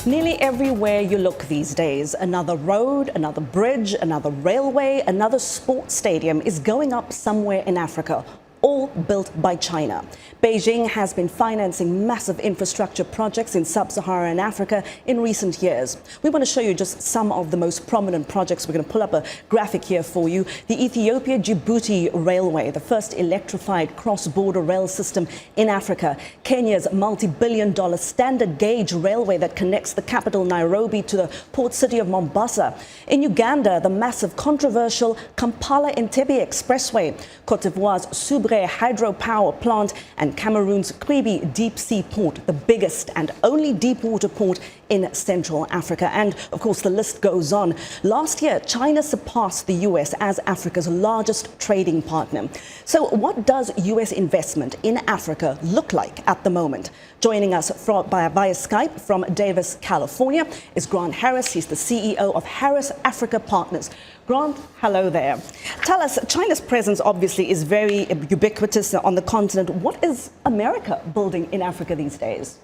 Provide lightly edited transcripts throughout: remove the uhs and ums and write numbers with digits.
Nearly everywhere you look these days, another road, another bridge, another railway, another sports stadium is going up somewhere in Africa, all built by China. Beijing has been financing massive infrastructure projects in sub-Saharan Africa in recent years. We want to show you just some of the most prominent projects. We're going to pull up a graphic here for you. The Ethiopia-Djibouti Railway, the first electrified cross-border rail system in Africa. Kenya's multi-billion-dollar standard gauge railway that connects the capital Nairobi to the port city of Mombasa. In Uganda, the massive controversial Kampala-Entebbe Expressway. Cote d'Ivoire's Subre hydropower plant and Cameroon's Kribi deep sea port, the biggest and only deep water port in Central Africa. And of course, the list goes on. Last year, China surpassed the US as Africa's largest trading partner. So what does US investment in Africa look like at the moment? Joining us via Skype from Davis, California is Grant Harris. He's the CEO of Harris Africa Partners. Grant, hello there. Tell us, China's presence obviously is very ubiquitous on the continent. What is America building in Africa these days?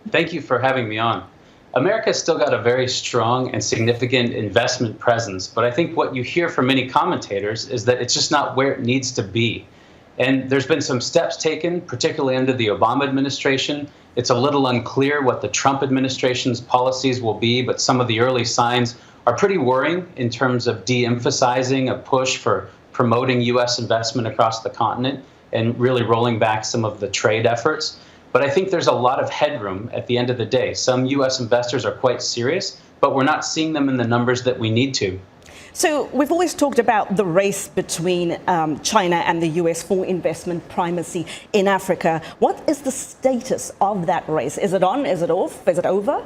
Thank you for having me on. America's still got a very strong and significant investment presence, but I think what you hear from many commentators is that it's just not where it needs to be. And there's been some steps taken, particularly under the Obama administration. It's a little unclear what the Trump administration's policies will be, but some of the early signs are pretty worrying in terms of de-emphasizing a push for promoting U.S. investment across the continent and really rolling back some of the trade efforts. But I think there's a lot of headroom at the end of the day. Some U.S. investors are quite serious, but we're not seeing them in the numbers that we need to. So we've always talked about the race between China and the US for investment primacy in Africa. What is the status of that race? Is it on? Is it off? Is it over?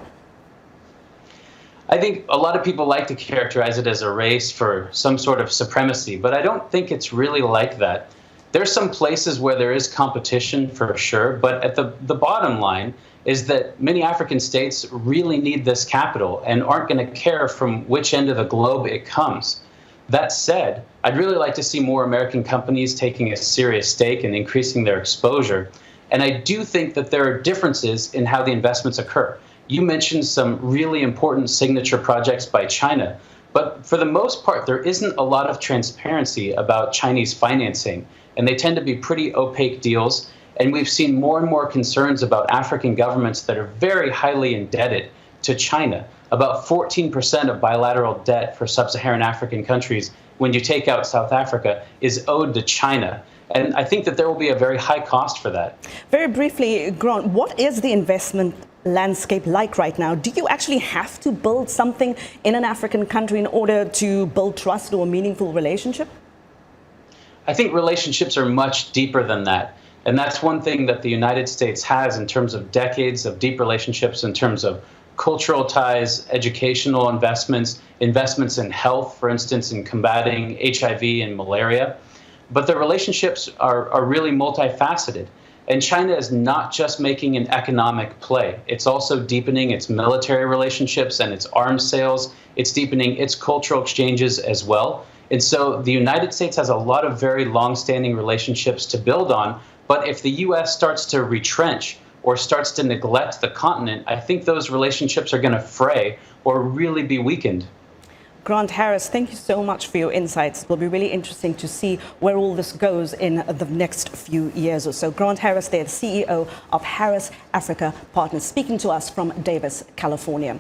I think a lot of people like to characterize it as a race for some sort of supremacy, but I don't think it's really like that. There's some places where there is competition for sure, but at the bottom line is that many African states really need this capital and aren't going to care from which end of the globe it comes. That said, I'd really like to see more American companies taking a serious stake and increasing their exposure. And I do think that there are differences in how the investments occur. You mentioned some really important signature projects by China, but for the most part, there isn't a lot of transparency about Chinese financing, and they tend to be pretty opaque deals. And we've seen more and more concerns about African governments that are very highly indebted to China. About 14% of bilateral debt for sub-Saharan African countries, when you take out South Africa, is owed to China. And I think that there will be a very high cost for that. Very briefly, Grant, what is the investment landscape like right now? Do you actually have to build something in an African country in order to build trust or a meaningful relationship? I think relationships are much deeper than that. And that's one thing that the United States has in terms of decades of deep relationships, in terms of cultural ties, educational investments, investments in health, for instance, in combating HIV and malaria. But the relationships are really multifaceted. And China is not just making an economic play. It's also deepening its military relationships and its arms sales. It's deepening its cultural exchanges as well. And so the United States has a lot of very long-standing relationships to build on. But if the U.S. starts to retrench or starts to neglect the continent, I think those relationships are going to fray or really be weakened. Grant Harris, thank you so much for your insights. It will be really interesting to see where all this goes in the next few years or so. Grant Harris, the CEO of Harris Africa Partners, speaking to us from Davis, California.